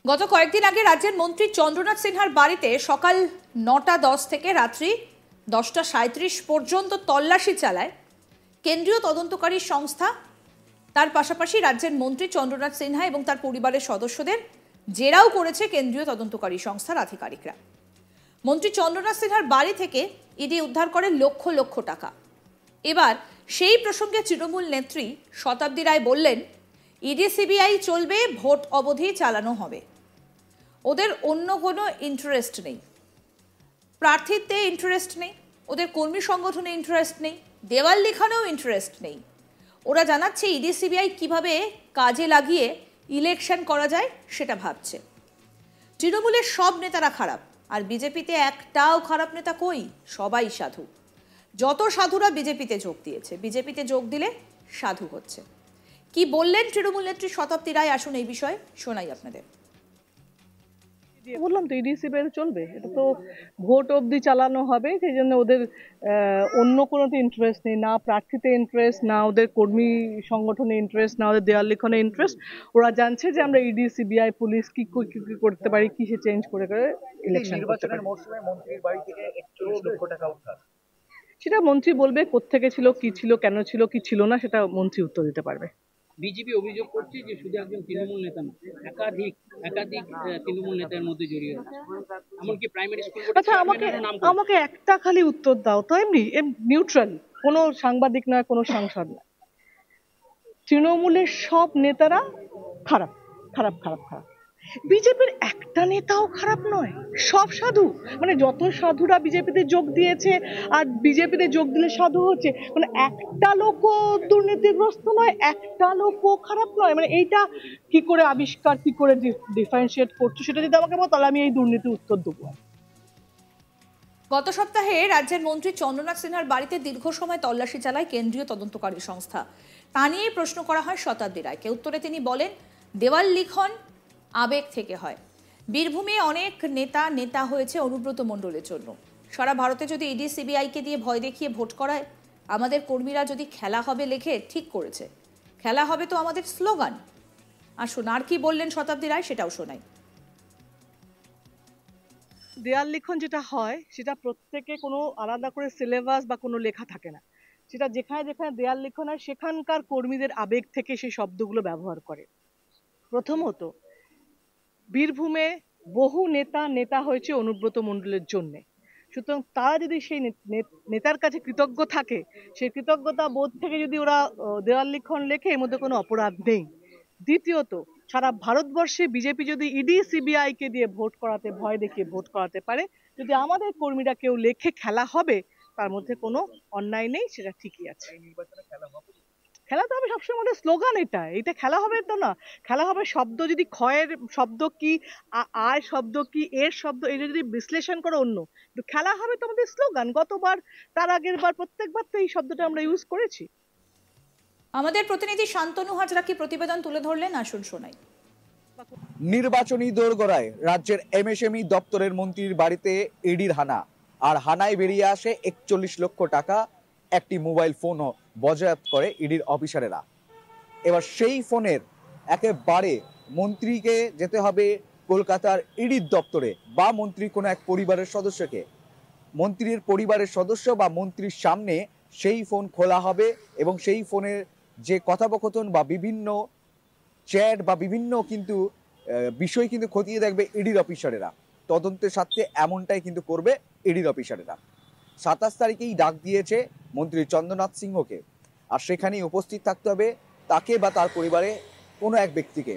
গত কয়েকদিন আগে রাজ্যের মন্ত্রী চন্দ্রনাথ সিনহার বাড়িতে সকাল 9:10 থেকে রাত্রি 10:37 পর্যন্ত তল্লাশি চালায় কেন্দ্রীয় তদন্তকারী সংস্থা। তার পাশাপাশি রাজ্যের মন্ত্রী চন্দ্রনাথ সিনহা এবং তার পরিবারের সদস্যদের জেরাও করেছে কেন্দ্রীয় তদন্তকারী সংস্থার আধিকারিকরা। মন্ত্রী চন্দ্রনাথ সিনহার বাড়ি থেকে ইডি উদ্ধার করে লক্ষ লক্ষ টাকা। এবার সেই প্রসঙ্গে তৃণমূল নেত্রী শতাব্দী রায় বললেন, ইডি সিবিআই চলবে, ভোট অবধি চালানো হবে। ওদের অন্য কোনো ইন্টারেস্ট নেই, প্রার্থীতে ইন্টারেস্ট নেই, ওদের কর্মী সংগঠনে ইন্টারেস্ট নেই, দেওয়াল লিখানেও ইন্টারেস্ট নেই। ওরা জানাচ্ছে ইডি সিবিআই কিভাবে কাজে লাগিয়ে ইলেকশন করা যায় সেটা ভাবছে। তৃণমূলের সব নেতারা খারাপ, আর বিজেপিতে একটাও খারাপ নেতা কই? সবাই সাধু। যত সাধুরা বিজেপিতে যোগ দিয়েছে, বিজেপিতে যোগ দিলে সাধু হচ্ছে। কি বললেন তৃণমূল নেত্রী শতাব্দী রায়, আসুন এই বিষয়ে শোনাই আপনাদের। বললাম তো ইডি সিবিআই চলবে, এটা তো ভোট অবধি চালানো হবে। সেই জন্য ওদের অন্য কোনোতে ইন্টারেস্ট নেই, না প্রার্থীতে ইন্টারেস্ট, না ওদের কর্মী সংগঠনে ইন্টারেস্ট, না ওদের দেওয়াল লিখনে ইন্টারেস্ট। ওরা জানছে যে আমরা ইডি সিবিআই পুলিশ কি করতে পারি, কি সে চেঞ্জ করে ইলেকশন করতে পারি। মন্ত্রীর বাড়ি থেকে 41 লক্ষ টাকা উদ্ধার, সেটা মন্ত্রী বলবে কোত্থেকে ছিল, কি ছিল, কেন ছিল, কি ছিল না, সেটা মন্ত্রী উত্তর দিতে পারবে। বিজেপি অভিযোগ করছে যে শুধু একজন তৃণমূল নেতা না, একাধিক তৃণমূল নেতার মধ্যে জড়িয়ে আছে, এমনকি প্রাইমারি স্কুল। আচ্ছা, আমাকে একটা খালি উত্তর দাও তো, এমনি নিউট্রাল, কোনো সাংবাদিক নয়, কোনো সাংসদ নয়। তৃণমূলের সব নেতারা খারাপ খারাপ খারাপ খারাপ, বিজেপির একটা নেতাও খারাপ নয়, সব সাধু। মানে যত সাধুরা বিজেপিতে যোগ দিয়েছে আর বিজেপিতে যোগ দিলে সাধু হচ্ছে, মানে একটা লোকও দুর্নীতিগ্রস্ত নয়, একটা লোকও খারাপ নয়। মানে এইটা কি করে আবিষ্কার, কি করে ডিফারেন্সিয়েট করছো, সেটা যদি আমাকে বলো তাহলে আমি এই দুর্নীতির উত্তর দেবো। গত সপ্তাহে রাজ্যের মন্ত্রী চন্দ্রনাথ সিনহার বাড়িতে দীর্ঘ সময় তল্লাশি চালায় কেন্দ্রীয় তদন্তকারী সংস্থা। তা নিয়েই প্রশ্ন করা হয় শতাব্দী রায়কে। উত্তরে তিনি বলেন, দেওয়াল লিখন আবেগ থেকে হয়। বীরভূমে অনেক নেতা হয়েছে অনুব্রত মণ্ডলের জন্য। সারা ভারতে যদি ইডি সিবিআইকে দিয়ে ভয় দেখিয়ে ভোট করায়, আমাদের কর্মীরা যদি খেলা হবে লেখে ঠিক করেছে, খেলা হবে তো আমাদের স্লোগান। আসুন আর কি বললেন শতাব্দী রায় সেটাও শোনাই। দেয়াল লিখন যেটা হয় সেটা প্রত্যেকে কোনো আলাদা করে সিলেবাস বা কোনো লেখা থাকে না। সেটা যেখানে যেখানে দেয়াল লিখন হয় সেখানকার কর্মীদের আবেগ থেকে সেই শব্দগুলো ব্যবহার করে। প্রথমত, বীরভূমে বহু নেতা হয়েছে অনুব্রত মণ্ডলের জন্যে। সুতরাং তারা যদি সেই নেতার কাছে কৃতজ্ঞ থাকে, সেই কৃতজ্ঞতা বোধ থেকে যদি ওরা দেওয়াল লিখন লেখে, এর মধ্যে কোনো অপরাধ নেই। দ্বিতীয়ত, সারা ভারতবর্ষে বিজেপি যদি ইডি সিবিআই কে দিয়ে ভোট করাতে, ভয় দেখিয়ে ভোট করাতে পারে, যদি আমাদের কর্মীরা কেউ লেখে খেলা হবে, তার মধ্যে কোনো অন্যায় নেই, সেটা ঠিকই আছে। খেলা তো হবে সবসময়, আমাদের স্লোগান এটা খেলা হবে তো না, খেলা হবে শব্দ। যদি ক্ষয়ের শব্দ কি, আর শব্দ কি, এর শব্দ, এটা যদি বিশ্লেষণ করো অন্য, কিন্তু খেলা হবে তো আমাদের স্লোগান। গতবার, তার আগের বার, প্রত্যেকবার তো এই শব্দটা আমরা ইউজ করেছি। আমাদের প্রতিনিধি শান্তনু হাজরা কি প্রতিবেদন তুলে ধরলেন, আসুন শোনাই। নির্বাচনী দোরগোড়ায় রাজ্যের এমএসএমই দপ্তরের মন্ত্রীর বাড়িতে ইডির হানা, আর হানায় বেরিয়ে আসে 41 লক্ষ টাকা, একটি মোবাইল ফোনও বাজেয়াপ্ত করে ইডির অফিসারেরা। এবার সেই ফোনের একেবারে মন্ত্রীকে যেতে হবে কলকাতার ইডির দপ্তরে, বা মন্ত্রী কোনো এক পরিবারের সদস্যকে, মন্ত্রীর পরিবারের সদস্য বা মন্ত্রীর সামনে সেই ফোন খোলা হবে, এবং সেই ফোনের যে কথোপকথন বা বিভিন্ন চ্যাট বা বিভিন্ন কিন্তু বিষয় কিন্তু খতিয়ে দেখবে ইডির অফিসারেরা। তদন্তের স্বার্থে এমনটাই কিন্তু করবে ইডির অফিসারেরা। 27 তারিখেই ডাক দিয়েছে মন্ত্রী চন্দ্রনাথ সিংহকে, আর সেখানেই উপস্থিত থাকতে হবে তাকে বা তার পরিবারে কোনো এক ব্যক্তিকে।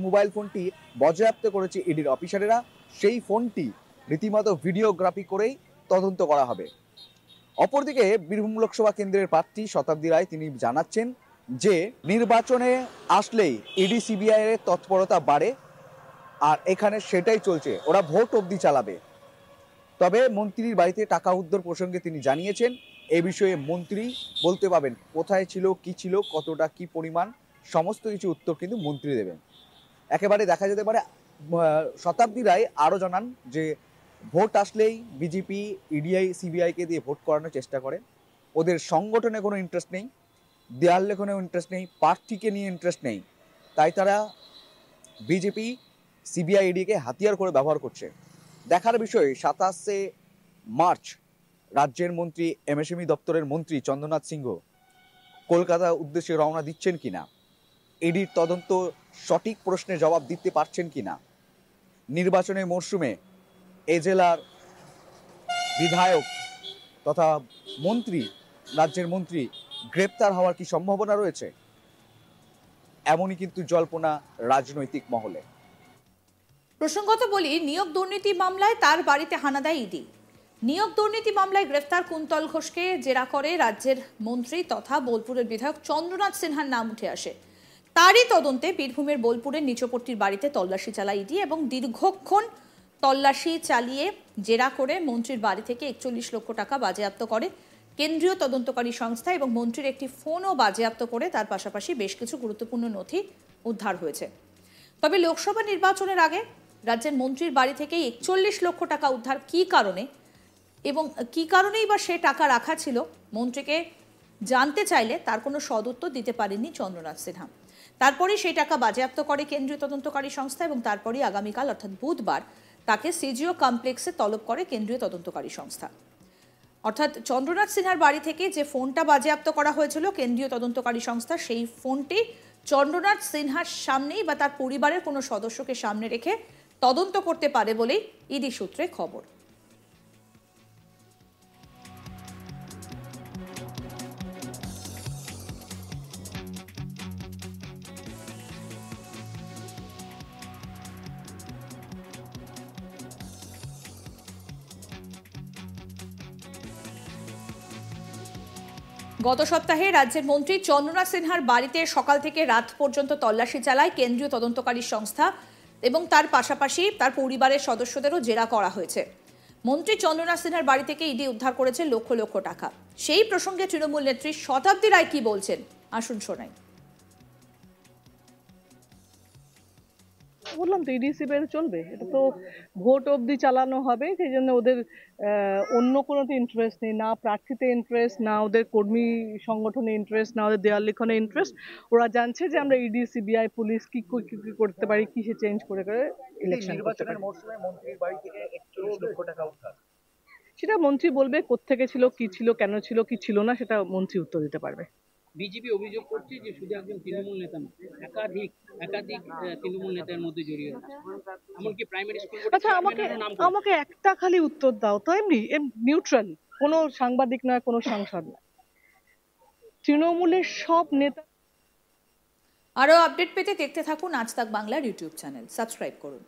মোবাইল ফোনটি বাজেয়াপ্ত করেছে ইডির অফিসারেরা, সেই ফোনটি রীতিমতো ভিডিওগ্রাফি করেই তদন্ত করা হবে। অপরদিকে বীরভূম লোকসভা কেন্দ্রের প্রার্থী শতাব্দী রায় তিনি জানাচ্ছেন যে নির্বাচনে আসলেই ইডি সিবিআই এর তৎপরতা বাড়ে, আর এখানে সেটাই চলছে, ওরা ভোট অবধি চালাবে। তবে মন্ত্রীর বাড়িতে টাকা উদ্ধার প্রসঙ্গে তিনি জানিয়েছেন, এ বিষয়ে মন্ত্রী বলতে পারবেন কোথায় ছিল, কি ছিল, কতটা কি পরিমাণ, সমস্ত কিছু উত্তর কিন্তু মন্ত্রী দেবেন। একেবারে দেখা যেতে পারে। শতাব্দী রায় আরও জানান যে ভোট আসলেই বিজেপি ইডিআই সিবিআইকে দিয়ে ভোট করানোর চেষ্টা করে। ওদের সংগঠনে কোনো ইন্টারেস্ট নেই, দেয়াল লেখনেও ইন্টারেস্ট নেই, প্রার্থীকে নিয়ে ইন্টারেস্ট নেই। তাই তারা বিজেপি সিবিআইডিকে হাতিয়ার করে ব্যবহার করছে। দেখার বিষয় 27শে মার্চ রাজ্যের মন্ত্রী এমএসএমই দপ্তরের মন্ত্রী চন্দ্রনাথ সিংহ কলকাতা উদ্দেশ্যে রওনা দিচ্ছেন কিনা, ইডির তদন্ত সঠিক প্রশ্নের জবাব দিতে পারছেন কিনা, নির্বাচনের মরশুমে এ জেলার বিধায়ক তথা মন্ত্রী, রাজ্যের মন্ত্রী গ্রেপ্তার হওয়ার কি সম্ভাবনা রয়েছে, এমনই কিন্তু জল্পনা রাজনৈতিক মহলে। প্রসঙ্গত বলি, নিয়োগ দুর্নীতি মামলায় তার বাড়িতে হানা দেয় ইডি। নিয়োগ দুর্নীতি মামলায় গ্রেফতার কুন্তল ঘোষকে জেরা করে রাজ্যের মন্ত্রী তথা বোলপুরের বিধায়ক চন্দ্রনাথ সিনহার নাম উঠে আসে। তারই তদন্তে বীরভূমের বোলপুরের নিচপট্টির বাড়িতে তল্লাশি চালায় ইডি এবং দীর্ঘক্ষণ তল্লাশি চালিয়ে জেরা করে মন্ত্রীর বাড়ি থেকে 41 লক্ষ টাকা বাজেয়াপ্ত করে কেন্দ্রীয় তদন্তকারী সংস্থা এবং মন্ত্রীর একটি ফোনও বাজেয়াপ্ত করে তার পাশাপাশি বেশ কিছু গুরুত্বপূর্ণ নথি উদ্ধার হয়েছে। তবে লোকসভা নির্বাচনের আগে রাজ্যের মন্ত্রীর বাড়ি থেকে 41 লক্ষ টাকা উদ্ধার কী কারণে এবং কী কারণেই বা সে টাকা রাখা ছিল, মন্ত্রীকে জানতে চাইলে তার কোনো সদুত্তর দিতে পারেননি চন্দ্রনাথ সিনহা। তারপরেই সেই টাকা বাজেয়াপ্ত করে কেন্দ্রীয় তদন্তকারী সংস্থা এবং তারপরেই আগামীকাল অর্থাৎ বুধবার তাকে সিজিও কমপ্লেক্সে তলব করে কেন্দ্রীয় তদন্তকারী সংস্থা। অর্থাৎ চন্দ্রনাথ সিনহার বাড়ি থেকে যে ফোনটা বাজেয়াপ্ত করা হয়েছিল কেন্দ্রীয় তদন্তকারী সংস্থা, সেই ফোনটি চন্দ্রনাথ সিনহার সামনেই বা তার পরিবারের কোনো সদস্যকে সামনে রেখে তদন্ত করতে পারে বলেই ইডি সূত্রে খবর। গত সপ্তাহে রাজ্যের মন্ত্রী চন্দ্রনাথ সিনহার বাড়িতে সকাল থেকে রাত পর্যন্ত তল্লাশি চালায় কেন্দ্রীয় তদন্তকারী সংস্থা এবং তার পাশাপাশি তার পরিবারের সদস্যদেরও জেরা করা হয়েছে। মন্ত্রী চন্দ্রনাথ সিনহার বাড়ি থেকে ইডি উদ্ধার করেছে লক্ষ লক্ষ টাকা। সেই প্রসঙ্গে তৃণমূল নেত্রী শতাব্দী রায় কি বলছেন, আসুন শোনাই। বললাম তো ইডি সিবিআই চলবে, এটা তো ভোট অবধি চালানো হবে, সেই জন্য ওদের অন্য কোনোতে ইন্টারেস্ট নেই, না প্রার্থীতে ইন্টারেস্ট, না ওদের কর্মী সংগঠনে ইন্টারেস্ট, না ওদের দেওয়াল লিখনে ইন্টারেস্ট। ওরা জানছে যে আমরা ইডি সিবিআই পুলিশ কি করতে পারি, কি সে চেঞ্জ করে করে ইলেকশন করতে পারি। মরশুমে মন্ত্রীর বাড়ি থেকে 41 লক্ষ টাকা উদ্ধার, সেটা মন্ত্রী বলবে কোত্থেকে ছিল, কি ছিল, কেন ছিল, কি ছিল না, সেটা মন্ত্রী উত্তর দিতে পারবে। বিজেপি অভিযোগ করছে যে শুধু একজন তৃণমূল নেতা না, একাধিক তৃণমূল নেতার মধ্যে জড়িয়ে আছে। এমনকি প্রাইমারি স্কুল আচ্ছা, আমাকে একটা খালি উত্তর দাও তো, এমনি নিউট্রাল, কোনো সাংবাদিক নয়, কোনো সাংসদ নয়, তৃণমূলের সব নেতা। আরও আপডেট পেতে দেখতে থাকুন আজ তাক বাংলার ইউটিউব চ্যানেল, সাবস্ক্রাইব করুন।